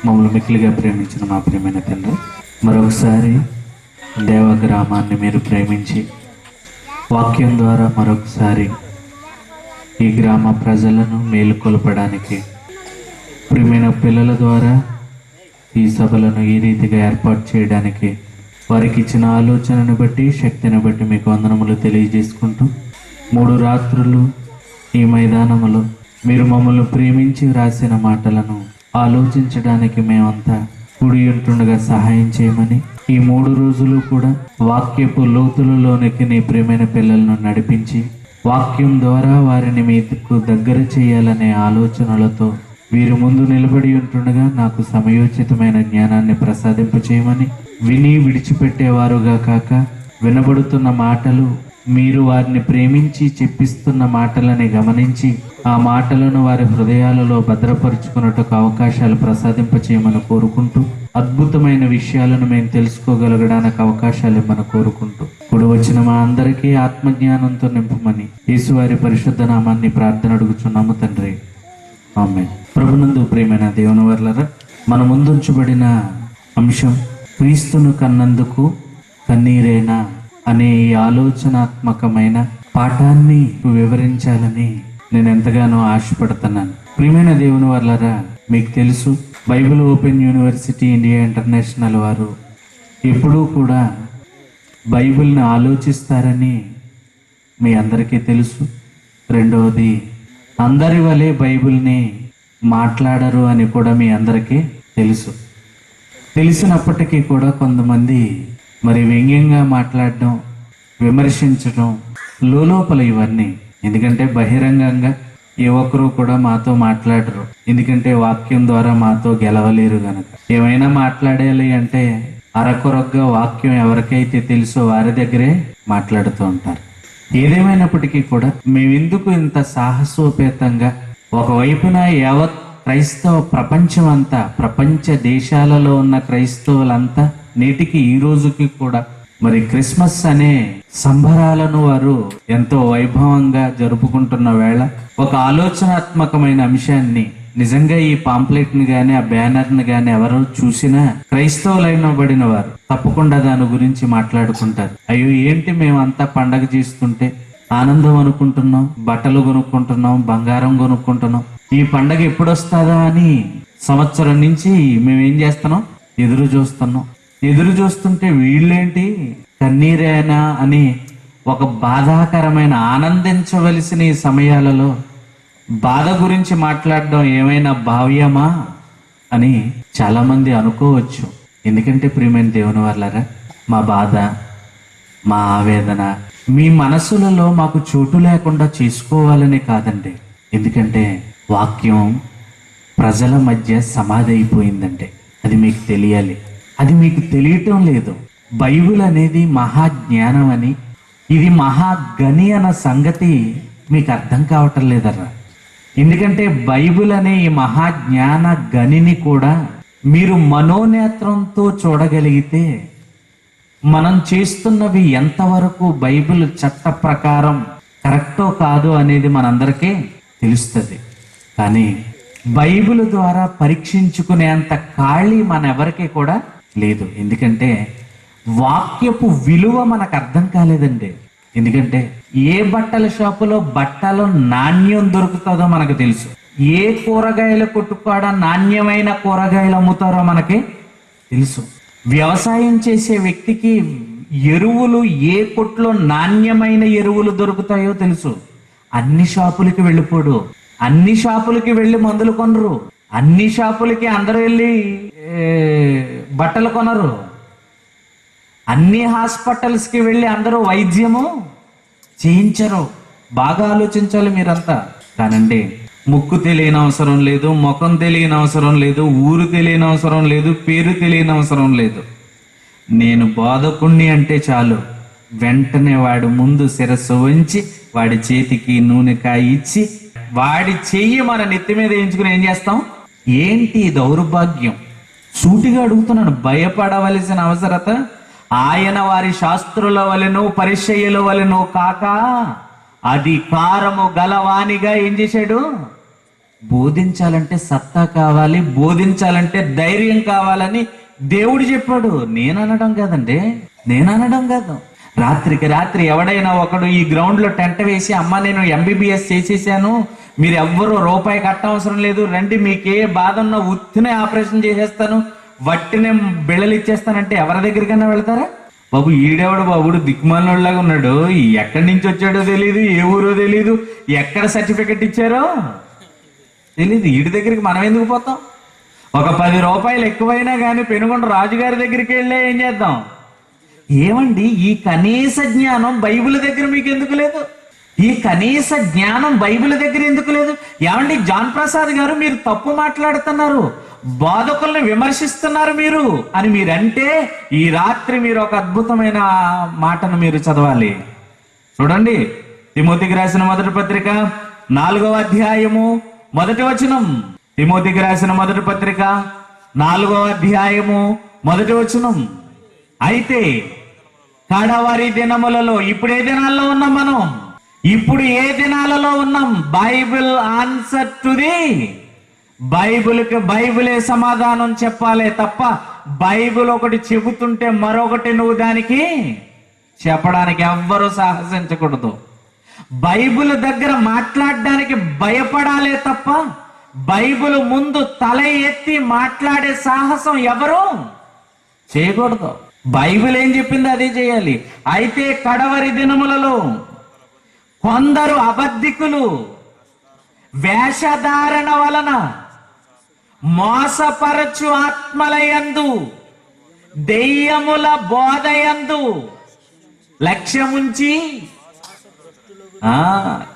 మమ్మల్ని మిక్కిలిగా ప్రేమించిన మా ప్రియమైన తండ్రి, మరొకసారి దేవ గ్రామాన్ని మీరు ప్రేమించి వాక్యం ద్వారా మరొకసారి ఈ గ్రామ ప్రజలను మేలుకొల్పడానికి ప్రియమైన పిల్లల ద్వారా ఈ సభలను ఈ రీతిగా ఏర్పాటు చేయడానికి వారికి ఇచ్చిన ఆలోచనను బట్టి, శక్తిని బట్టి మీకు వందనములు తెలియజేసుకుంటూ, 3 రాత్రులు ఈ మైదానములో మీరు మమ్మల్ని ప్రేమించి రాసిన మాటలను ఆలోచించడానికి మేమంతా కూడి ఉంటుండగా సహాయం చేయమని, ఈ 3 రోజులు కూడా వాక్యపు లోతులలోనికి నీ ప్రియమైన పిల్లలను నడిపించి వాక్యం ద్వారా వారిని మీకు దగ్గర చేయాలనే ఆలోచనలతో వీరి ముందు నిలబడి ఉంటుండగా నాకు సమయోచితమైన జ్ఞానాన్ని ప్రసాదింప చేయమని, విని విడిచిపెట్టేవారుగా కాక వినబడుతున్న మాటలు మీరు వారిని ప్రేమించి చెప్పిస్తున్న మాటలని గమనించి ఆ మాటలను వారి హృదయాలలో భద్రపరుచుకున్నట్టుకు అవకాశాలు ప్రసాదింప చేయమని కోరుకుంటూ, అద్భుతమైన విషయాలను మేము తెలుసుకోగలగడానికి అవకాశాలు ఇవ్వమని కోరుకుంటూ, ఇప్పుడు వచ్చిన మా అందరికీ ఆత్మజ్ఞానంతో నింపమని యేసువారి పరిశుద్ధ నామాన్ని ప్రార్థన అడుగుచున్నాము తండ్రి, ఆమేన్. ప్రభునందు ప్రియమైన దేవుని వర్లరా, మన ముందుంచబడిన అంశం క్రీస్తును కన్నందుకు కన్నీరేనా అనే ఈ ఆలోచనాత్మకమైన పాఠాన్ని వివరించాలని నేను ఎంతగానో ఆశపడుతున్నాను. ప్రియమైన దేవుని వర్లరా, మీకు తెలుసు Bible open university India international వారు ఎప్పుడూ కూడా బైబిల్ని ఆలోచిస్తారని మీ అందరికీ తెలుసు. రెండవది, అందరి వలె బైబిల్ని మాట్లాడరు అని కూడా మీ అందరికీ తెలుసు. తెలిసినప్పటికీ కూడా కొంతమంది మరి వ్యంగ్యంగా మాట్లాడడం, విమర్శించడం లోపల ఇవన్నీ. ఎందుకంటే బహిరంగంగా ఏ ఒక్కరూ కూడా మాతో మాట్లాడరు, ఎందుకంటే వాక్యం ద్వారా మాతో గెలవలేరు గనక. ఏమైనా మాట్లాడాలి అంటే అరకొరగ్గా వాక్యం ఎవరికైతే తెలుసో వారి దగ్గరే మాట్లాడుతూ ఉంటారు. ఏదేమైనప్పటికీ కూడా మేమెందుకు ఇంత సాహసోపేతంగా ఒకవైపున యావత్ క్రైస్తవ ప్రపంచం అంతా, ప్రపంచ దేశాలలో ఉన్న క్రైస్తవులంతా నేటికి ఈ రోజుకి కూడా మరి క్రిస్మస్ అనే సంబరాలను వారు ఎంతో వైభవంగా జరుపుకుంటున్న వేళ ఒక ఆలోచనాత్మకమైన అంశాన్ని, నిజంగా ఈ పాంప్లెట్ ని గాని ఆ బ్యానర్ ని గాని ఎవరు చూసినా క్రైస్తవులైనబడిన వారు తప్పకుండా దాని గురించి మాట్లాడుకుంటారు. అయ్యో ఏంటి మేమంతా పండగ చేస్తుంటే ఆనందం అనుకుంటున్నాం, బట్టలు కొనుక్కుంటున్నాం, బంగారం కొనుక్కుంటున్నాం, ఈ పండగ ఎప్పుడు వస్తుందా అని సంవత్సరం నుంచి మేమేం చేస్తున్నాం, ఎదురు చూస్తుంటే వీళ్ళేంటి కన్నీరేనా అని ఒక బాధాకరమైన, ఆనందించవలసిన ఈ సమయాలలో బాధ గురించి మాట్లాడడం ఏమైనా భావ్యమా అని చాలా మంది అనుకోవచ్చు. ఎందుకంటే ప్రియమైన దేవుని వాళ్ళరా, మా బాధ, మా ఆవేదన మీ మనసులలో మాకు చోటు లేకుండా చేసుకోవాలని కాదండి. ఎందుకంటే వాక్యం ప్రజల మధ్య సమాధి అయిపోయిందంటే అది మీకు తెలియాలి. అది మీకు తెలియటం లేదు. బైబిల్ అనేది మహాజ్ఞానం అని, ఇది మహాగని అన్న సంగతి మీకు అర్థం కావటం లేదర్రా. ఎందుకంటే బైబిల్ అనే ఈ మహాజ్ఞాన గనిని కూడా మీరు మనోనేత్రంతో చూడగలిగితే మనం చేస్తున్నవి ఎంతవరకు బైబిల్ చట్ట ప్రకారం కరెక్టో కాదో అనేది మనందరికీ తెలుస్తుంది. కానీ బైబిల్ ద్వారా పరీక్షించుకునేంత ఖాళీ మన ఎవరికీ కూడా లేదు. ఎందుకంటే వాక్యపు విలువ మనకు అర్థం కాలేదండి. ఎందుకంటే ఏ బట్టల షాపులో బట్టలు నాణ్యం దొరుకుతుందో మనకు తెలుసు, ఏ కూరగాయల కొట్టుకాడ నాణ్యమైన కూరగాయలు అమ్ముతారో మనకి తెలుసు, వ్యవసాయం చేసే వ్యక్తికి ఎరువులు ఏ కొట్లో నాణ్యమైన ఎరువులు దొరుకుతాయో తెలుసు. అన్ని షాపులకి వెళ్ళిపోడు, అన్ని షాపులకి వెళ్ళి మందులు కొనరు, అన్ని షాపులకి అందరూ వెళ్ళి బట్టలు కొనరు, అన్ని హాస్పిటల్స్కి వెళ్ళి అందరూ వైద్యము చేయించరు. బాగా ఆలోచించాలి మీరంతా. కానండి, ముక్కు తెలియని అవసరం లేదు, ముఖం తెలియని అవసరం లేదు, ఊరు తెలియని అవసరం లేదు, పేరు తెలియని అవసరం లేదు. నేను బోధకుణ్ణి అంటే చాలు, వెంటనే వాడు ముందు శిరస్సు వంచి వాడి చేతికి నూనె కాయ ఇచ్చి వాడి చెయ్యి మన నెత్తి మీద వేయించుకుని ఏం చేస్తాం? ఏంటి దౌర్భాగ్యం? సూటిగా అడుగుతున్నాను, భయపడవలసిన అవసరత ఆయన వారి శాస్త్రుల వలెనో పరిచయ్యుల వలెనో కాక అధికారము గలవానిగా ఏం చేశాడు? బోధించాలంటే సత్తా కావాలి, బోధించాలంటే ధైర్యం కావాలని దేవుడు చెప్పాడు. నేను అనడం కాదండి, నేను అనడం కాదు. రాత్రికి రాత్రి ఎవడైనా ఒకడు ఈ గ్రౌండ్ లో టెంట్ వేసి, అమ్మ నేను MBBS చేసేసాను, మీరు ఎవ్వరూ రూపాయి కట్టవసరం లేదు, రండి మీకే బాధ ఉన్నా ఉత్తినే ఆపరేషన్ చేసేస్తాను, వట్టినే బిళ్ళలు ఇచ్చేస్తానంటే ఎవరి దగ్గరికైనా వెళ్తారా? బాబు ఈడెవడు బాబుడు దిక్కుమాలినోళ్ళలాగా ఉన్నాడు, ఎక్కడి నుంచి వచ్చాడో తెలియదు, ఏ ఊరో తెలియదు, ఎక్కడ సర్టిఫికెట్ ఇచ్చారో తెలీదు, వీడి దగ్గరికి మనం ఎందుకు పోతాం? ఒక 10 రూపాయలు ఎక్కువైనా కానీ పెనుగొండ రాజుగారి దగ్గరికి వెళ్ళే ఏం చేద్దాం? ఏమండి, ఈ కనీస జ్ఞానం బైబిల్ దగ్గర మీకు ఎందుకు లేదు? ఈ కనీస జ్ఞానం బైబిల్ దగ్గర ఎందుకు లేదు? ఏమండి, జాన్ ప్రసాద్ గారు మీరు తప్పు మాట్లాడుతున్నారు, బోధకుల్ని విమర్శిస్తున్నారు మీరు అని మీరంటే, ఈ రాత్రి మీరు ఒక అద్భుతమైన మాటను మీరు చదవాలి. చూడండి, తిమోతికి రాసిన మొదటి పత్రిక 4వ అధ్యాయము 1వ వచనం. తిమోతికి రాసిన మొదటి పత్రిక 4వ అధ్యాయము 1వ వచనం. అయితే కడవరి దినములలో, ఇప్పుడు ఏ దినాల్లో ఉన్నాం మనం? ఇప్పుడు ఏ దినాలలో ఉన్నాం? బైబిల్ ఆన్సర్ టు ది బైబిల్కి బైబిలే సమాధానం చెప్పాలి తప్ప బైబిల్ ఒకటి చెబుతుంటే మరొకటి నువ్వు దానికి చెప్పడానికి ఎవ్వరూ సాహసించకూడదు. బైబిల్ దగ్గర మాట్లాడడానికి భయపడాలే తప్ప బైబిల్ ముందు తల ఎత్తి మాట్లాడే సాహసం ఎవరు చేయకూడదు. బైబిల్ ఏం చెప్పింది అదే చేయాలి. అయితే కడవరి దినములలో కొందరు అబద్ధికులు వేషధారణ వలన మోసపరచు ఆత్మలయందు దెయ్యముల బోధయందు లక్ష్యముంచి,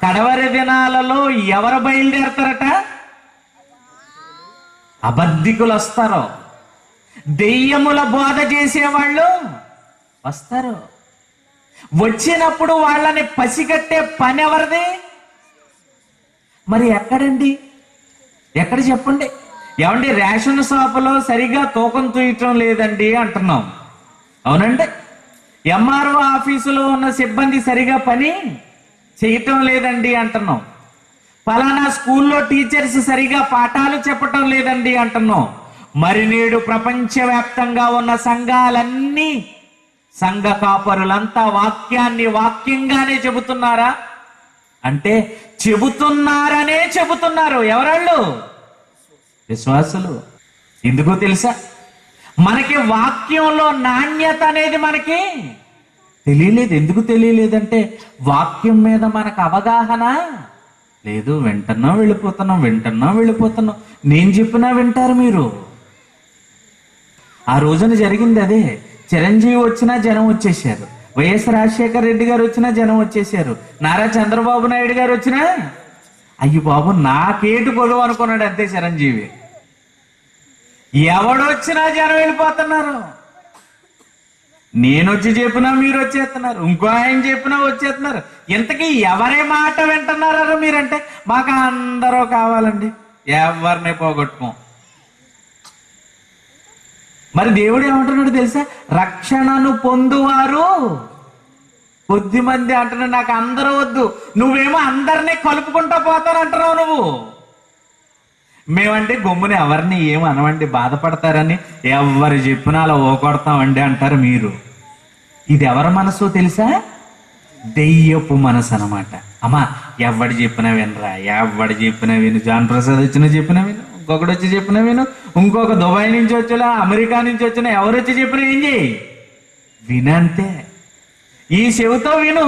కడవరి దినాలలో ఎవరు బయలుదేరతారట? అబద్ధికులు వస్తారు, దెయ్యముల బోధ చేసేవాళ్ళు వస్తారు. వచ్చినప్పుడు వాళ్ళని పసిగట్టే పని ఎవరిది? మరి ఎక్కడండి? ఎక్కడ చెప్పండి? ఏమండి, రేషన్ షాపులో సరిగా తూకం తూయటం లేదండి అంటున్నాం, అవునండి. MRO ఆఫీసులో ఉన్న సిబ్బంది సరిగా పని చేయటం లేదండి అంటున్నాం. ఫలానా స్కూల్లో టీచర్స్ సరిగా పాఠాలు చెప్పటం లేదండి అంటున్నాం. మరి నేడు ప్రపంచవ్యాప్తంగా ఉన్న సంఘాలన్నీ, సంఘ కాపరులంతా వాక్యాన్ని వాక్యంగానే చెబుతున్నారా అంటే చెబుతున్నారనే చెబుతున్నారు. ఎవరాళ్ళు? విశ్వాసులు. ఎందుకో తెలుసా? మనకి వాక్యంలో నాణ్యత అనేది మనకి తెలియలేదు. ఎందుకు తెలియలేదంటే వాక్యం మీద మనకు అవగాహన లేదు. వింటున్నాం వెళ్ళిపోతున్నాం. నేను చెప్పినా వింటారు మీరు. ఆ రోజున జరిగింది అదే. చిరంజీవి వచ్చినా జనం వచ్చేసారు, వైఎస్ రాజశేఖర రెడ్డి గారు వచ్చినా జనం వచ్చేసారు, నారా చంద్రబాబు నాయుడు గారు వచ్చినా అయ్యి బాబు నాకేటు గొడవ అనుకున్నాడు అంతే చిరంజీవి. ఎవడొచ్చినా జనం వెళ్ళిపోతున్నారు. నేను వచ్చి చెప్పినా మీరు వచ్చేస్తున్నారు, ఇంకో ఆయన చెప్పినా వచ్చేస్తున్నారు. ఇంతకీ ఎవరి మాట వింటున్నారా మీరంటే మాకు అందరూ కావాలండి, ఎవరిని పోగొట్టుకోం. మరి దేవుడు ఏమంటున్నాడు తెలుసా? రక్షణను పొందువారు కొద్దిమంది అంటున్నాడు. నాకు అందరూ వద్దు, నువ్వేమో అందరినీ కలుపుకుంటూ పోతానంటున్నావు నువ్వు. మేమంటే గమ్ముని ఎవరిని ఏమనవండి, బాధపడతారని ఎవరు చెప్పినా అలా ఓకొడతామండి అంటారు మీరు. ఇది ఎవరి మనసు తెలుసా? దెయ్యపు మనసు అనమాట. అమ్మా ఎవడు చెప్పినా వినరా, ఎవడు చెప్పినా విను. జాన్ ప్రసాద్ వచ్చినా చెప్పినా విను, ఇంకొకటి వచ్చి చెప్పినా విను, ఇంకొక దుబాయ్ నుంచి వచ్చినా అమెరికా నుంచి వచ్చినా ఎవరు వచ్చి చెప్పినా ఏం చేయి, వినంతే. ఈ చెవితో విను,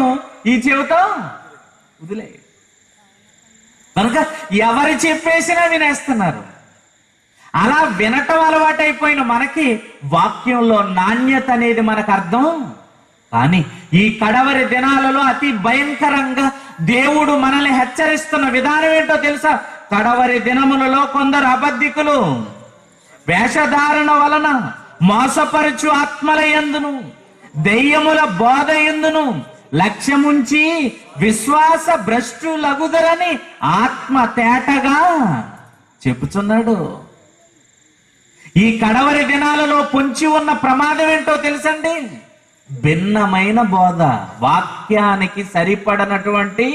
ఈ చెవితో వదిలే. కనుక ఎవరు చెప్పేసినా వినేస్తున్నారు. అలా వినటం అలవాటైపోయిన మనకి వాక్యంలో నాణ్యత అనేది మనకు అర్థం. కానీ ఈ కడవరి దినాలలో అతి భయంకరంగా దేవుడు మనల్ని హెచ్చరిస్తున్న విధానం ఏంటో తెలుసా? కడవరి దినములలో కొందరు అబద్ధికులు వేషధారణ వలన మోసపరచు ఆత్మల యందును దెయ్యముల బోధ యందును లక్ష్యముంచి విశ్వాస భ్రష్టులగుదరని ఆత్మ తేటగా చెప్పుచున్నాడు. ఈ కడవరి దినాలలో పొంచి ఉన్న ప్రమాదం ఏంటో తెలుసండి? భిన్నమైన బోధ, వాక్యానికి సరిపడనటువంటి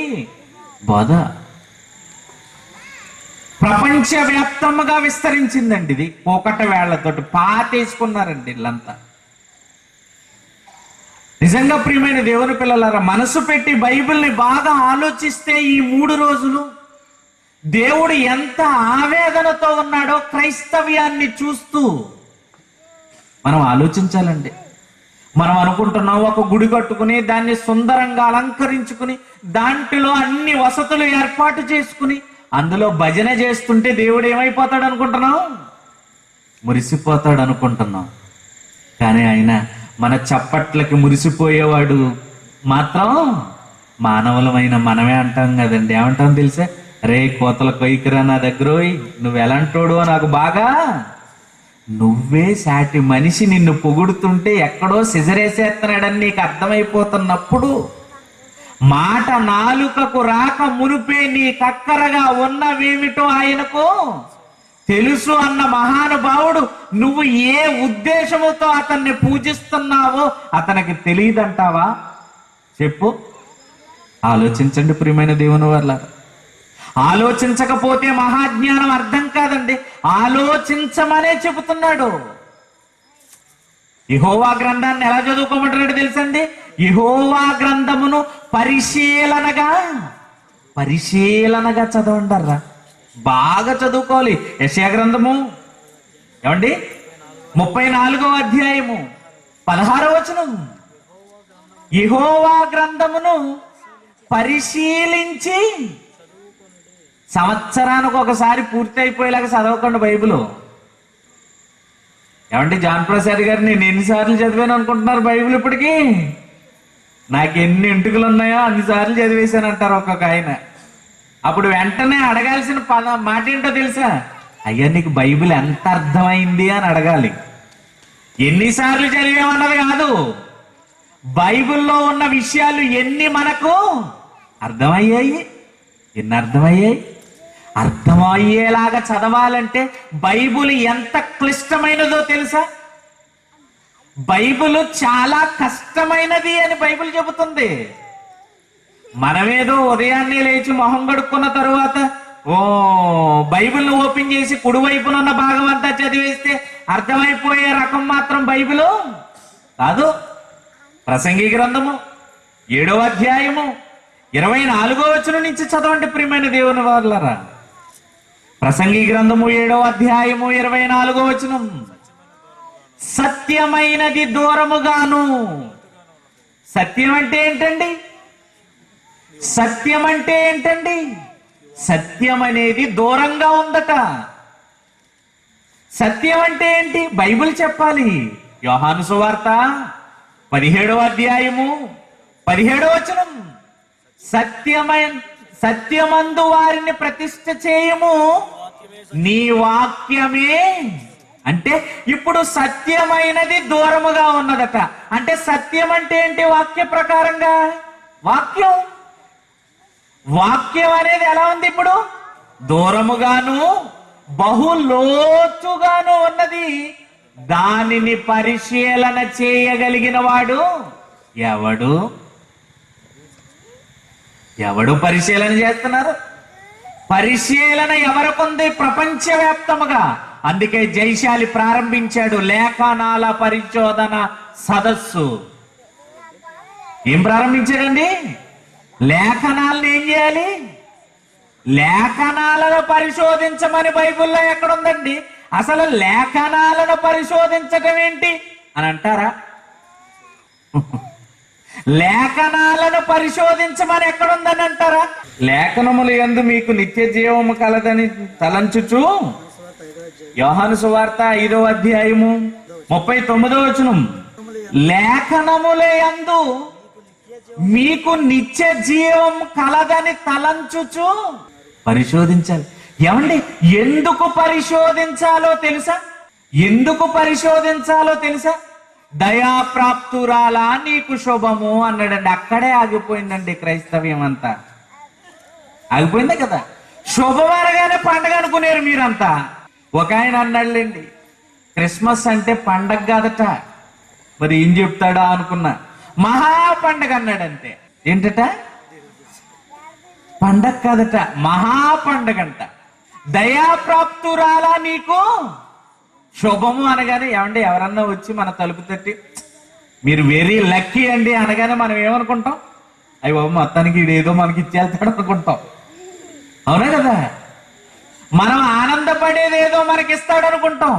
బోధ. ప్రపంచవ్యాప్తంగా విస్తరించిందండి. ఇది పోకట వేళ్లతోటి పాతేసుకున్నారండి ఇల్లంతా. నిజంగా ప్రియమైన దేవుని పిల్లలారా, మనసు పెట్టి బైబిల్ని బాగా ఆలోచిస్తే ఈ 3 రోజులు దేవుడు ఎంత ఆవేదనతో ఉన్నాడో క్రైస్తవ్యాన్ని చూస్తూ మనం ఆలోచించాలండి. మనం అనుకుంటున్నాం ఒక గుడి కట్టుకుని దాన్ని సుందరంగా అలంకరించుకుని దాంట్లో అన్ని వసతులు ఏర్పాటు చేసుకుని అందులో భజన చేస్తుంటే దేవుడు ఏమైపోతాడు అనుకుంటున్నాం? మురిసిపోతాడు అనుకుంటున్నాం. కానీ ఆయన మన చప్పట్లకి మురిసిపోయేవాడు మాత్రం మానవులమైన మనమే అంటాం కదండి. ఏమంటాం తెలుసా? రే కోతల కొయ్యకురా నా దగ్గర, నువ్వు ఎలాంటోడు నాకు బాగా, నువ్వే సాటి మనిషి నిన్ను పొగుడుతుంటే ఎక్కడో సిజరేసేస్తున్నాడని నీకు అర్థమైపోతున్నప్పుడు, మాట నాలుకకు రాక మునిపే నీ కక్కరగా ఉన్నవేమిటో ఆయనకు తెలుసు అన్న మహానుభావుడు నువ్వు ఏ ఉద్దేశముతో అతన్ని పూజిస్తున్నావో అతనికి తెలియదంటావా? చెప్పు. ఆలోచించండి ప్రియమైన దేవుని వల్ల. ఆలోచించకపోతే మహాజ్ఞానం అర్థం కాదండి. ఆలోచించమనే చెబుతున్నాడు. యెహోవా గ్రంథాన్ని ఎలా చదువుకోమంటున్నాడు తెలుసండి? యెహోవా గ్రంథమును పరిశీలనగా చదవండర్రా. బాగా చదువుకోవాలి. యెషయా గ్రంథము ఏమండి 34వ అధ్యాయము 16వ వచనం. యెహోవా గ్రంథమును పరిశీలించి సంవత్సరానికి ఒకసారి పూర్తి అయిపోయేలాగా చదవకండి బైబిల్. ఏమండి జాన్ ప్రసాద్ గారు, నేను ఎన్నిసార్లు చదివాను అనుకుంటున్నారు బైబిల్? ఇప్పటికీ నాకు ఎన్ని ఎంటుకలు ఉన్నాయో అన్నిసార్లు చదివేశాను అంటారు ఒక్కొక్క ఆయన. అప్పుడు వెంటనే అడగాల్సిన మాట ఏంటో తెలుసా? అయ్యా నీకు బైబిల్ ఎంత అర్థమైంది అని అడగాలి. ఎన్నిసార్లు చదివామన్నది కాదు, బైబిల్లో ఉన్న విషయాలు ఎన్ని మనకు అర్థమయ్యాయి, ఎన్ని అర్థమయ్యాయి. అర్థమయ్యేలాగా చదవాలంటే బైబిల్ ఎంత క్లిష్టమైనదో తెలుసా? బైబిల్ చాలా కష్టమైనది అని బైబిల్ చెబుతుంది. మనమేదో ఉదయాన్నే లేచి మొహం కడుక్కున్న తరువాత బైబిల్ను ఓపెన్ చేసి కుడివైపున ఉన్న భాగం అంతా చదివేస్తే అర్థమైపోయే రకం మాత్రం బైబిల్ కాదు. ప్రసంగి గ్రంథము 7వ అధ్యాయము 24వ వచనం నుంచి చదవండి ప్రియమైన దేవుని వాళ్ళరా. ప్రసంగి గ్రంథము 7వ అధ్యాయము 24వ వచనం. సత్యమైనది దూరముగాను. సత్యం అంటే ఏంటండి? సత్యం అంటే ఏంటండి? సత్యం అనేది దూరంగా ఉందట. సత్యం అంటే ఏంటి? బైబిల్ చెప్పాలి. యోహాను సువార్త 17వ అధ్యాయము 17వ వచనం. సత్యమందు వారిని ప్రతిష్ఠ చేయము, నీ వాక్యమే. అంటే ఇప్పుడు సత్యమైనది దూరముగా ఉన్నదట. అంటే సత్యం అంటే ఏంటి? వాక్య ప్రకారంగా వాక్యం అనేది ఎలా ఉంది? ఇప్పుడు దూరముగాను బహులోతుగాను ఉన్నది. దానిని పరిశీలన చేయగలిగిన వాడు ఎవడు పరిశీలన చేస్తున్నారు? పరిశీలన ఎవరికుంది? ప్రపంచవ్యాప్తముగా. అందుకే జైశాలి ప్రారంభించాడు లేఖనాల పరిశోధన సదస్సు. ఏం ప్రారంభించాడండి? లేఖనాలను ఏం చేయాలి? లేఖనాలను పరిశోధించమని బైబిల్లో ఎక్కడుందండి? అసలు లేఖనాలను పరిశోధించటం ఏంటి అని అంటారా? లేఖనాలను పరిశోధించమని ఎక్కడుందని అంటారా? లేఖనములు యందు మీకు నిత్య జీవము కలదని తలంచుచు యోహాను సువార్త 5వ అధ్యాయము 39వ వచనం. లేఖనముల యందు మీకు నిత్య జీవం కలదని తలంచుచు పరిశోధించాలి. ఏమండి ఎందుకు పరిశోధించాలో తెలుసా? ఎందుకు పరిశోధించాలో తెలుసా? దయాప్రాప్తురాలా నీకు శుభము అన్నాడండి. అక్కడే ఆగిపోయిందండి క్రైస్తవ్యం అంతా. ఆగిపోయిందే కదా. శుభం అనగానే పండగ అనుకునేరు మీరంతా. ఒక ఆయన అన్నాడులేండి, క్రిస్మస్ అంటే పండగ కాదట. మరి ఏం చెప్తాడా అనుకున్నా. మహా పండగ అన్నాడంతే. ఏంటట? పండగ కాదట, మహా పండగ అంట. దయాప్రాప్తురాలా నీకు శుభము అనగానే, ఏమండి ఎవరన్నా వచ్చి మన తలుపు తట్టి మీరు వెరీ లక్కీ అండి అనగానే మనం ఏమనుకుంటాం? అయ్యి బాబు మొత్తానికి ఇదేదో మనకి ఇచ్చేస్తాడు అనుకుంటాం. అవునా కదా? మనం ఆనందపడేది ఏదో మనకి ఇస్తాడు అనుకుంటాం.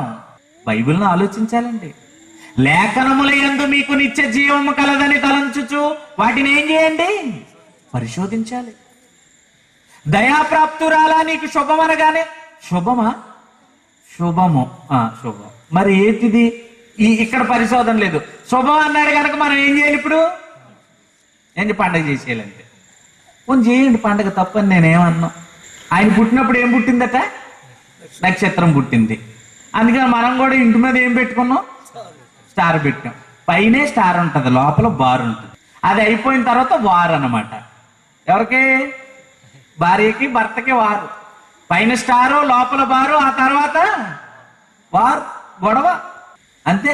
బైబిల్ని ఆలోచించాలండి. లేఖనముల యందు మీకు నిత్య జీవము కలదని తలంచుచు వాటిని ఏం చేయండి? పరిశోధించాలి. దయాప్రాప్తురాలా నీకు శుభం అనగానే, శుభమా? శుభము, శుభం. మరి ఏంటిది? ఇక్కడ పరిశోధన లేదు. శుభం అన్నాడు కనుక మనం ఏం చేయాలి? ఇప్పుడు ఏంటి? పండగ చేసేయాలంటే కొంచెం చేయండి పండగ, తప్పని నేనేమన్నా. ఆయన పుట్టినప్పుడు ఏం పుట్టిందట? నక్షత్రం పుట్టింది. అందుకని మనం కూడా ఇంటి మీద ఏం పెట్టుకున్నాం? స్టార్ పెట్టాం. పైనే స్టార్ ఉంటుంది, లోపల బార్ ఉంటుంది. అది అయిపోయిన తర్వాత వార్ అన్నమాట. ఎవరికి? భార్యకి భర్తకి వారు. పైన స్టారు, లోపల బారు, ఆ తర్వాత వార్, గొడవ, అంతే.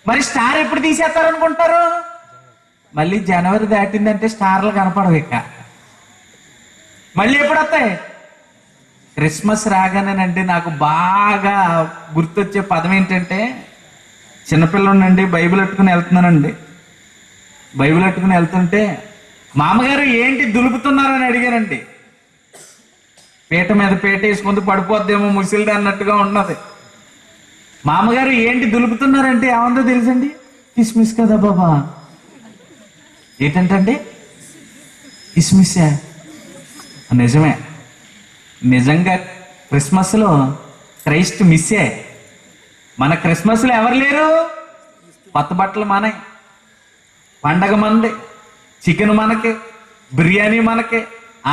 మరి స్టార్ ఎప్పుడు తీసేస్తారు అనుకుంటారు? మళ్ళీ జనవరి దాటిందంటే స్టార్లు కనపడవు ఇక. మళ్ళీ ఎప్పుడు వస్తాయి? క్రిస్మస్ రాగానేనండి నాకు బాగా గుర్తొచ్చే పదం ఏంటంటే, చిన్నపిల్లనండి బైబిల్ పెట్టుకుని వెళ్తున్నానండి. బైబిల్ పెట్టుకుని వెళ్తుంటే మామగారు ఏంటి దులుపుతున్నారని అడిగానండి. పీట మీద పీట వేసుకుంటూ పడిపోద్దేమో ముసిలిది అన్నట్టుగా ఉన్నది. మామగారు ఏంటి దులుపుతున్నారంటే ఏమందో తెలుసండి? కిస్మిస్ కదా బాబా. ఏంటంటే కిస్మిస్సే. నిజమే, నిజంగా క్రిస్మస్లో క్రైస్ట్ మిస్సే. మన క్రిస్మస్లో ఎవరు లేరు? కొత్త బట్టలు మనకి, పండగ మనది, చికెన్ మనకి, బిర్యానీ మనకి,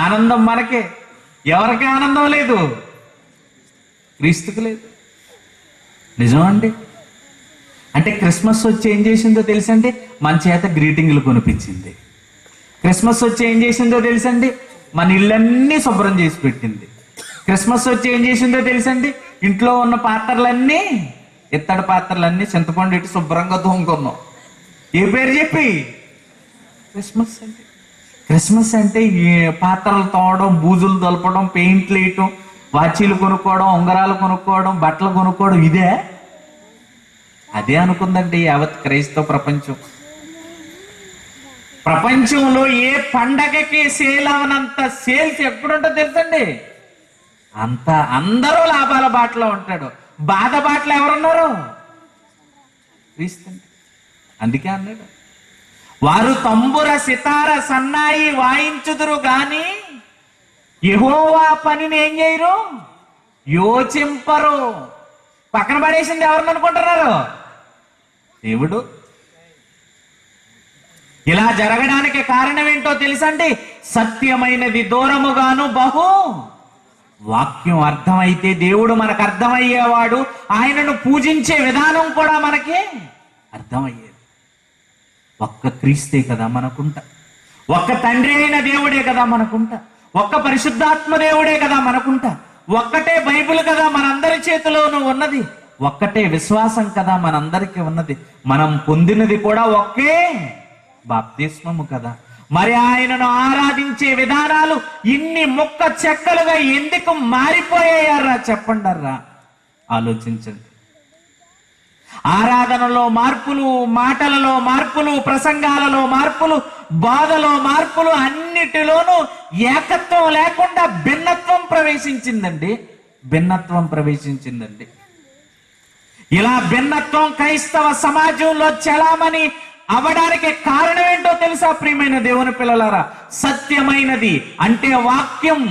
ఆనందం మనకి. ఎవరికి ఆనందం లేదు? క్రీస్తుకు లేదు. నిజం అండి. అంటే క్రిస్మస్ వచ్చి ఏం చేసిందో తెలుసండి? మన చేత గ్రీటింగ్లు కొనిపించింది. క్రిస్మస్ వచ్చి ఏం చేసిందో తెలుసండి? మన ఇళ్ళన్నీ శుభ్రం చేసి పెట్టింది. క్రిస్మస్ వచ్చి ఏం చేసిందో తెలుసండి? ఇంట్లో ఉన్న పాత్రలన్నీ, ఇత్తడి పాత్రలన్నీ చింతపండు ఇటు శుభ్రంగా తోముకున్నాం. ఏ పేరు చెప్పి? క్రిస్మస్ అంటే. క్రిస్మస్ అంటే ఈ పాత్రలు తోవడం, బూజులు దొలపడం, పెయింట్లు వేయటం, వాచీలు కొనుక్కోవడం, ఉంగరాలు కొనుక్కోవడం, బట్టలు కొనుక్కోవడం, ఇదే. అదే అనుకుందండి యావత్ క్రైస్తవ ప్రపంచం. ప్రపంచంలో ఏ పండగకి సేల్ అవనంత సేల్స్ ఎప్పుడుంటో తెలుసండి? అంత అందరూ లాభాల బాటలో ఉంటాడు. బాధ బాటలో ఎవరున్నారు? క్రీస్తు. అందుకే అన్నాడు, వారు తంబుర సితార సన్నాయి వాయించుదురు గాని యెహోవా పనిని ఏం చేయరు? యోచింపరు. పక్కన పడేసింది ఎవరిని అనుకుంటున్నారు? దేవుడు. ఇలా జరగడానికి కారణం ఏంటో తెలుసండి? సత్యమైనది దూరముగాను బహు వాక్యం అర్థమైతే దేవుడు మనకు అర్థమయ్యేవాడు. ఆయనను పూజించే విధానం కూడా మనకి అర్థమయ్యేది. ఒక్క క్రీస్తే కదా మనకుంట, ఒక్క తండ్రి అయిన దేవుడే కదా మనకుంట, ఒక్క పరిశుద్ధాత్మ దేవుడే కదా మనకుంట, ఒక్కటే బైబిల్ కదా మనందరి చేతిలోనూ ఉన్నది, ఒక్కటే విశ్వాసం కదా మనందరికీ ఉన్నది. మనం పొందినది కూడా ఒకే బాప్తిస్మము కదా. మరి ఆయనను ఆరాధించే విధానాలు ఇన్ని ముక్క చెక్కలుగా ఎందుకు మారిపోయారా? చెప్పండర్రా, ఆలోచించండి. ఆరాధనలో మార్పులు, మాటలలో మార్పులు, ప్రసంగాలలో మార్పులు, బాధలో మార్పులు, అన్నిటిలోనూ ఏకత్వం లేకుండా భిన్నత్వం ప్రవేశించిందండి. భిన్నత్వం ప్రవేశించిందండి. ఇలా భిన్నత్వం క్రైస్తవ సమాజంలో చలామణి అవడానికి కారణం ఏంటో తెలుసా ప్రియమైన దేవుని పిల్లలారా? సత్యమైనది అంటే వాక్యం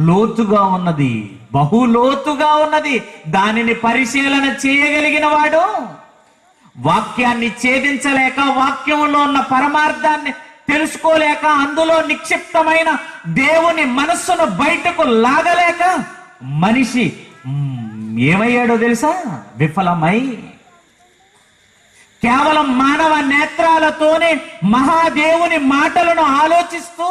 లోతుగా ఉన్నది, బహు లోతుగా ఉన్నది. దానిని పరిశీలన చేయగలిగిన వాడు వాక్యాన్ని ఛేదించలేక, వాక్యంలో ఉన్న పరమార్థాన్ని తెలుసుకోలేక, అందులో నిక్షిప్తమైన దేవుని మనస్సును బయటకు లాగలేక మనిషి ఏమయ్యాడో తెలుసా? విఫలమై కేవలం మానవ నేత్రాలతోనే మహాదేవుని మాటలను ఆలోచిస్తూ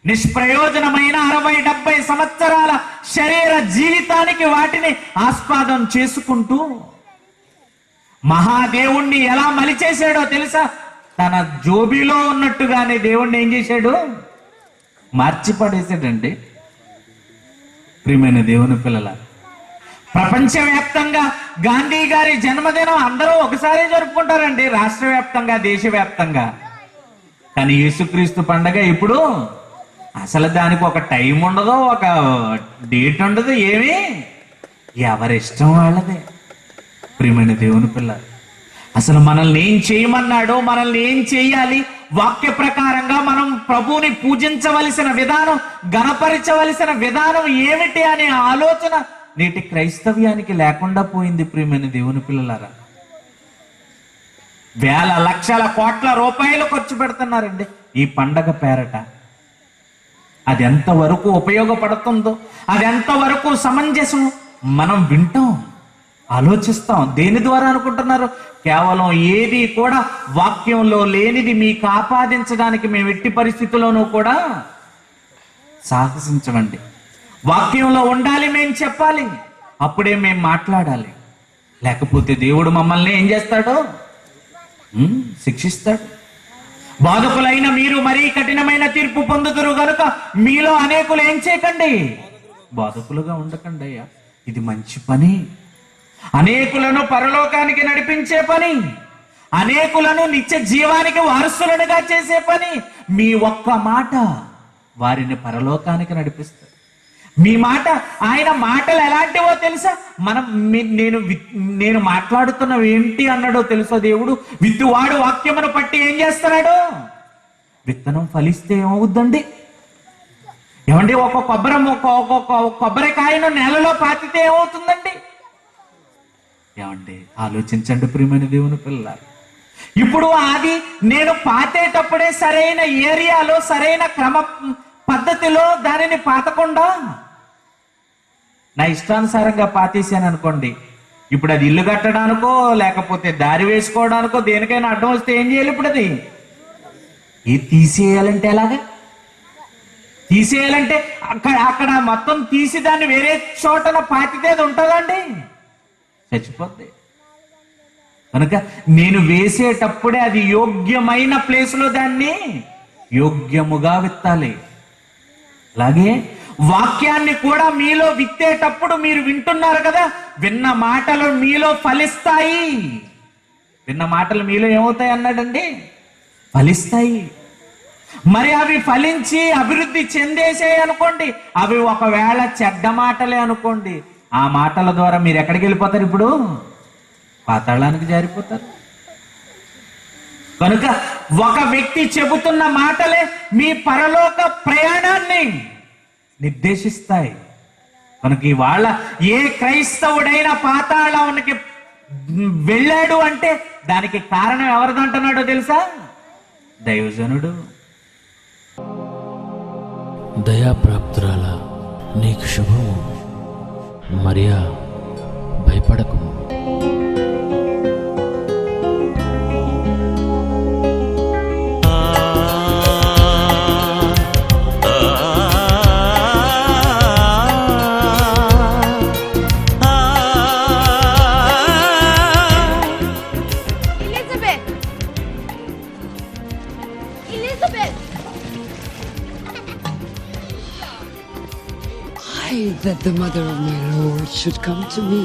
నిష్ప్రయోజనమైన 60-70 సంవత్సరాల శరీర జీవితానికి వాటిని ఆస్వాదం చేసుకుంటూ మహాదేవుణ్ణి ఎలా మలిచేశాడో తెలుసా? తన జోబీలో ఉన్నట్టుగానే దేవుణ్ణి ఏం చేశాడు? మార్చి పడేశాడండి. ప్రియమైన దేవుని పిల్లల, ప్రపంచవ్యాప్తంగా గాంధీ గారి జన్మదినం అందరూ ఒకసారి జరుపుకుంటారండి, రాష్ట్ర వ్యాప్తంగా, దేశవ్యాప్తంగా. కానీ యేసుక్రీస్తు పండగ ఇప్పుడు అసలు దానికి ఒక టైం ఉండదు, ఒక డేట్ ఉండదు, ఏమీ ఎవరిష్టం వాళ్ళదే. ప్రియమైన దేవుని పిల్ల, అసలు మనల్ని ఏం చేయమన్నాడో, మనల్ని ఏం చేయాలి, వాక్య ప్రకారంగా మనం ప్రభువుని పూజించవలసిన విధానం, గణపరచవలసిన విధానం ఏమిటి అనే ఆలోచన నేటి క్రైస్తవ్యానికి లేకుండా పోయింది. ప్రియమైన దేవుని పిల్లలారా, వేల లక్షల కోట్ల రూపాయలు ఖర్చు పెడుతున్నారండి ఈ పండగ పేరట. అది ఎంతవరకు ఉపయోగపడుతుందో, అది ఎంతవరకు సమంజసం మనం వింటాం, ఆలోచిస్తాం. దేని ద్వారా అనుకుంటున్నారు? కేవలం ఏది కూడా వాక్యంలో లేనిది మీకు ఆపాదించడానికి మేము ఎట్టి పరిస్థితుల్లోనూ కూడా సాహసించమండి. వాక్యంలో ఉండాలి, మేము చెప్పాలి, అప్పుడే మేము మాట్లాడాలి. లేకపోతే దేవుడు మమ్మల్ని ఏం చేస్తాడు? శిక్షిస్తాడు. బాధకులైన మీరు మరీ కఠినమైన తీర్పు పొందుతురు గనుక మీలో అనేకులు ఏం చేయకండి, బాధకులుగా ఉండకండి అయ్యా. ఇది మంచి పని, అనేకులను పరలోకానికి నడిపించే పని, అనేకులను నిత్య జీవానికి వారసులనుగా చేసే పని. మీ ఒక్క మాట వారిని పరలోకానికి నడిపిస్తారు. మీ మాట, ఆయన మాటలు ఎలాంటివో తెలుసా? నేను మాట్లాడుతున్నవి ఏంటి అన్నాడో తెలుసా దేవుడు? విత్తువాడు వాక్యమును పట్టి ఏం చేస్తున్నాడు? విత్తనం ఫలిస్తే ఏమవుద్దండి? ఏమండి, ఒక కొబ్బరికాయను నేలలో పాతితే ఏమవుతుందండి? ఏమండి, ఆలోచించండి ప్రియమైన దేవుని పిల్లలు. ఇప్పుడు అది నేను పాతేటప్పుడే సరైన ఏరియాలో, సరైన క్రమ పద్ధతిలో దానిని పాతకుండా నా ఇష్టానుసారంగా పాతేసాను అనుకోండి, ఇప్పుడు అది ఇల్లు కట్టడానికో లేకపోతే దారి వేసుకోవడానికో దేనికైనా అడ్డం వస్తే ఏం చేయాలి? ఇప్పుడు అది తీసేయాలంటే ఎలాగా? తీసేయాలంటే అక్కడ మొత్తం తీసి దాన్ని వేరే చోటన పాతితే అది ఉంటుందండి, చచ్చిపోద్ది. కనుక నేను వేసేటప్పుడే అది యోగ్యమైన ప్లేస్లో దాన్ని యోగ్యముగా విత్తాలి. అలాగే వాక్యాన్ని కూడా మీలో విత్తేటప్పుడు మీరు వింటున్నారు కదా, విన్న మాటలు మీలో ఫలిస్తాయి. విన్న మాటలు మీలో ఏమవుతాయి అన్నాడండి? ఫలిస్తాయి. మరి అవి ఫలించి అభివృద్ధి చెందేసాయి అనుకోండి, అవి ఒకవేళ చెడ్డ మాటలే అనుకోండి, ఆ మాటల ద్వారా మీరు ఎక్కడికి వెళ్ళిపోతారు? ఇప్పుడు పాతాళానికి జారిపోతారు. కనుక ఒక వ్యక్తి చెబుతున్న మాటలే మీ పరలోక ప్రయాణాన్ని నిర్దేశిస్తాయి. కనుక ఇవాళ ఏ క్రైస్తవుడైనా పాతాళానికి వెళ్ళాడు అంటే దానికి కారణం ఎవరిదంటున్నాడో తెలుసా? దైవజనుడు. దయాప్రాప్తురాల నీకు శుభము, మరియా భయపడకుము. That the mother of my Lord should come to me.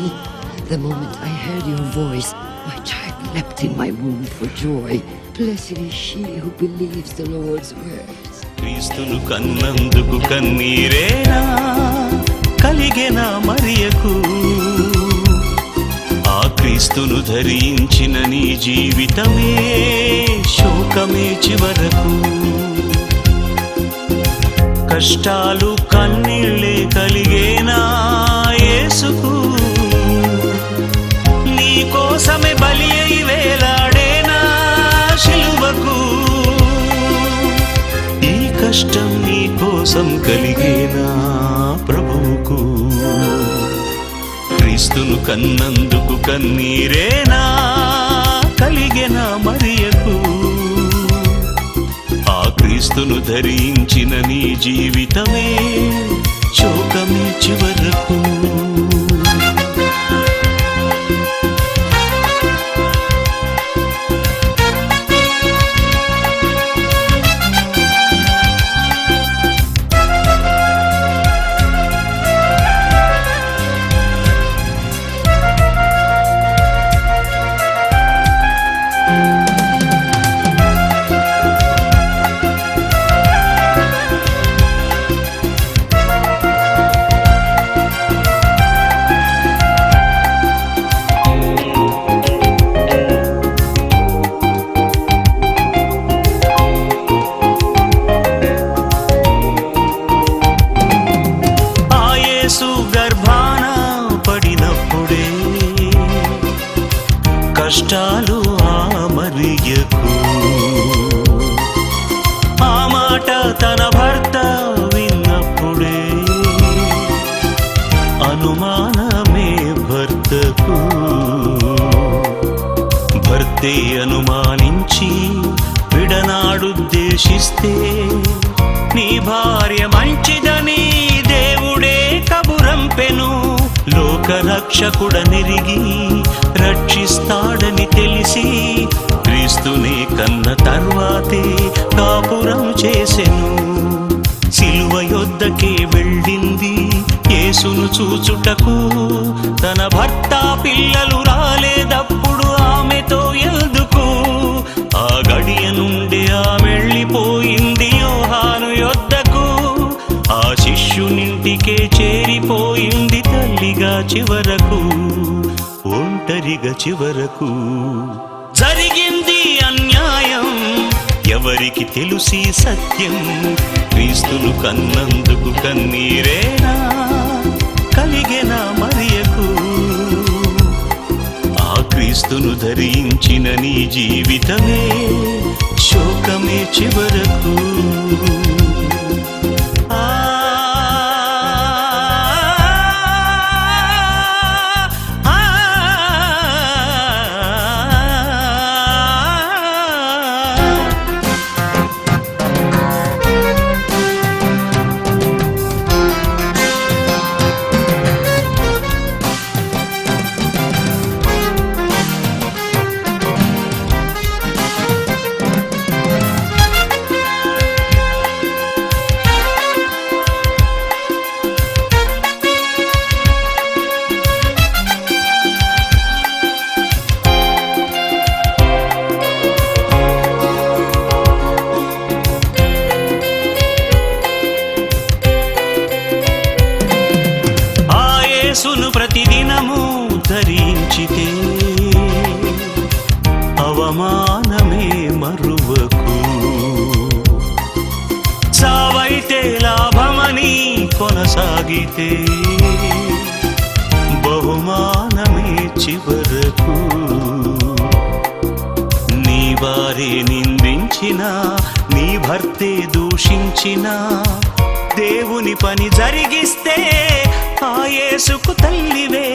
The moment I heard your voice, my child leapt in my womb for joy. Blessed is she who believes the Lord's words. క్రీస్తును కన్నందుకు కన్నీరేనా కలిగెనా మరియకు? ఆ క్రీస్తును ధరించిన నీ జీవితమే శోకమే చివరకు. కష్టాలు కన్నీళ్ళే కలిగేనా యేసుకు? నీ కోసమే బలి అయి వేలాడేనా శిలువకు? ఈ కష్టం నీ కోసం కలిగేనా ప్రభువుకు? క్రీస్తును కన్నందుకు కన్నీరేనా కలిగెనా మరియకు? క్రీస్తును ధరించిన నీ జీవితమే శోకమే చివరకు. కష్టాలు ఆ మరియకు. ఆ మాట తన భర్త విన్నప్పుడే అనుమానమే భర్తకు. భర్తే అనుమానించి విడనాడుద్దేశిస్తే నీ భార్య మంచిదని దేవుడే కబురంపెను. లోకరక్షకుడనెరిగి రక్షిస్తాడని తెలిసి క్రీస్తుని కన్న తర్వాతే కాపురం చేసెను. సిలువ యొద్దకే వెళ్ళింది యేసును చూచుటకు. తన భర్త పిల్లలు రాలేదప్పుడు ఆమెతో ఎందుకు? ఆ గడియ నుండి ఆమె వెళ్ళిపోయింది యోహాను యొద్దకు. ఆ శిష్యునింటికే చేరిపోయింది తల్లిగా చివరకు, ఒంటరిగా చివరకు. జరిగింది అన్యాయం, ఎవరికి తెలుసి సత్యం? క్రీస్తును కన్నందుకు కన్నీరేనా కలిగెన మరియకు? ఆ క్రీస్తును ధరించిన నీ జీవితమే శోకమే చివరకు. యేసును ప్రతిదినము ధరించితే అవమానమే మరువకు. చావైతే లాభమని కొనసాగితే బహుమానమే చివరకు. నీ వారే నిందించినా, నీ భర్తే దూషించినా, దేవుని పని జరిగిస్తే ఆ యేసుకు తల్లివే.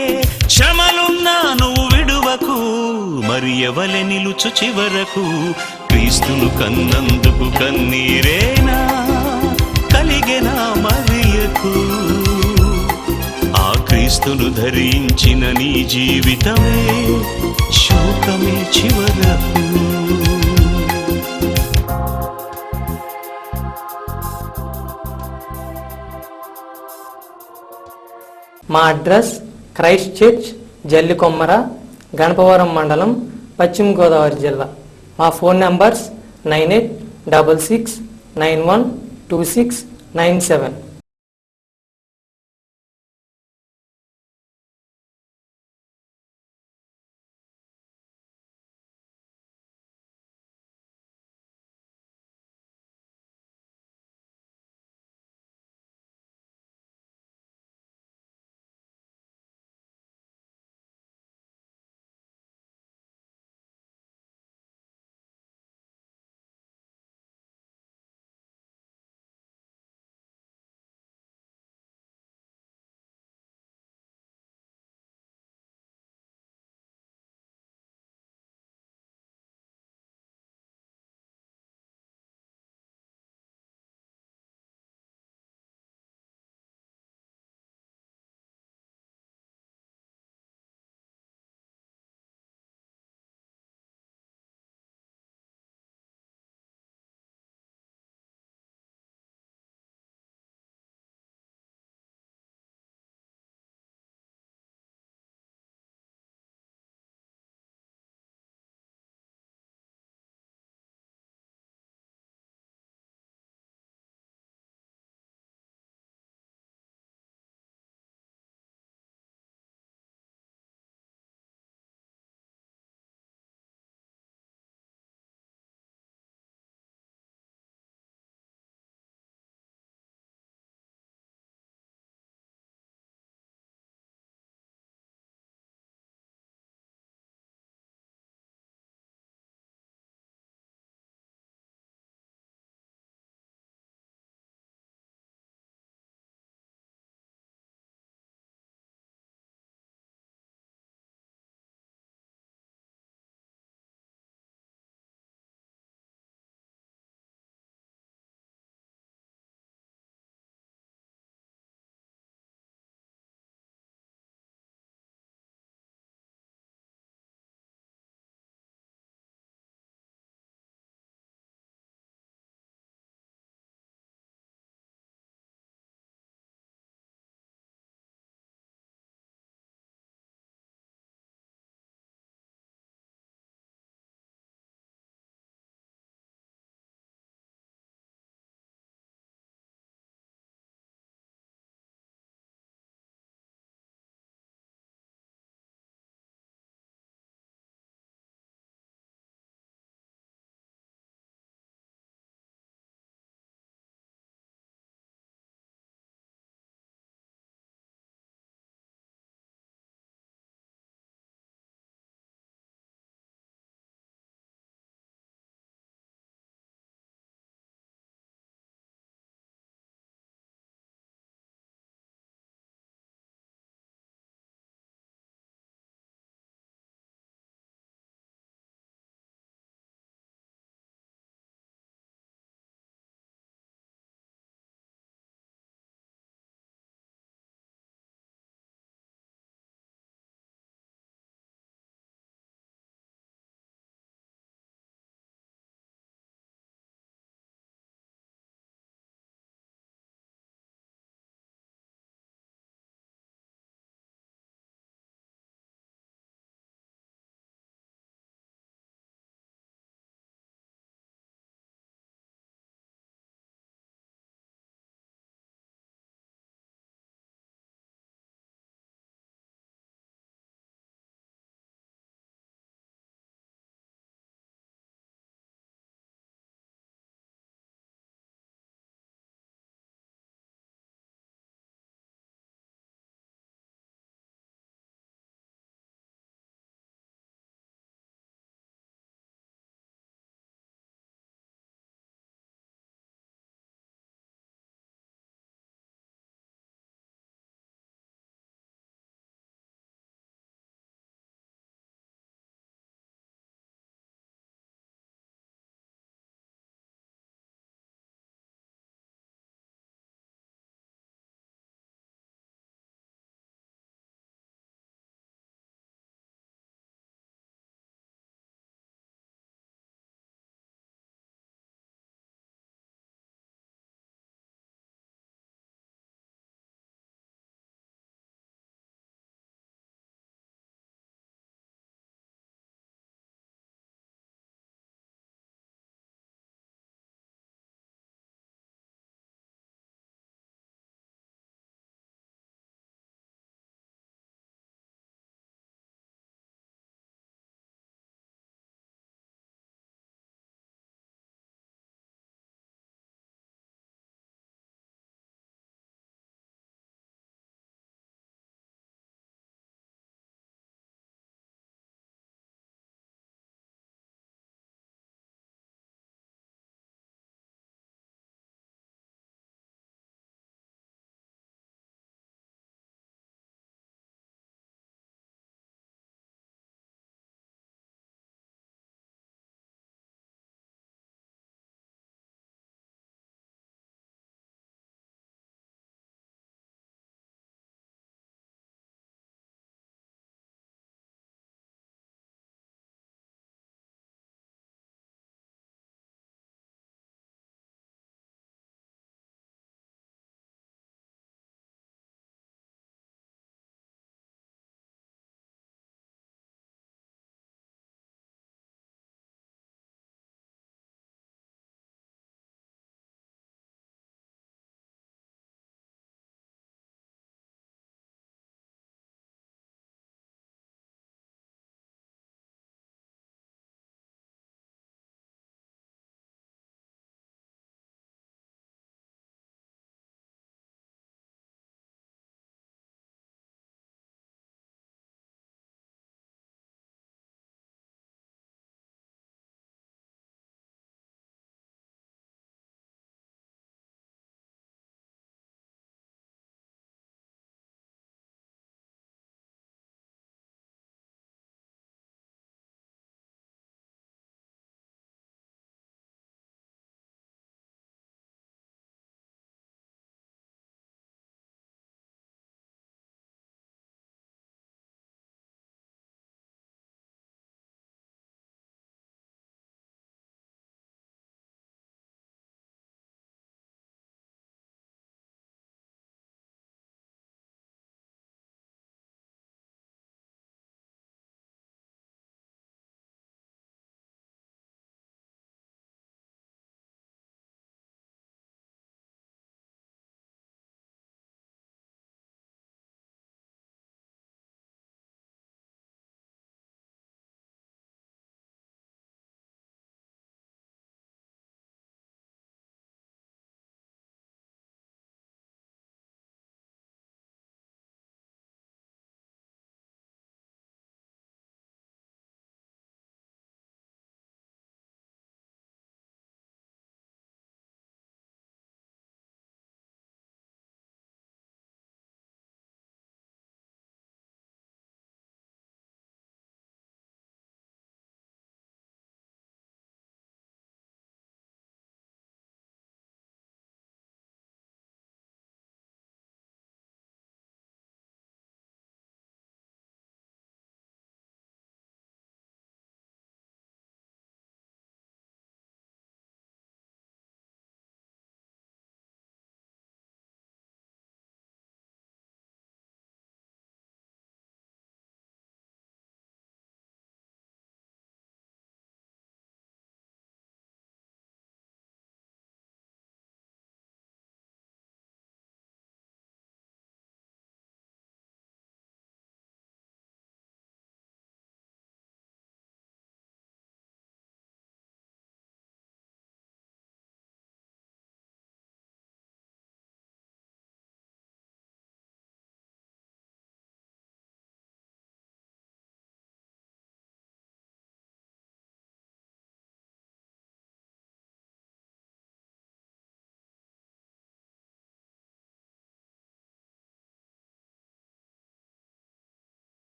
శ్రమలున్నా నువ్వు విడువకు, మరి ఎవలె నిలుచు చివరకు. క్రీస్తును కన్నందుకు కన్నీరేనా కలిగెన మరియకు? ఆ క్రీస్తును ధరించిన నీ జీవితమే శోకమే చివరకు. మా అడ్రస్ క్రైస్ట్ చర్చ్, జల్లికొమ్మర, గణపవరం మండలం, పశ్చిమ గోదావరి జిల్లా. మా ఫోన్ నంబర్స్ 9866912697.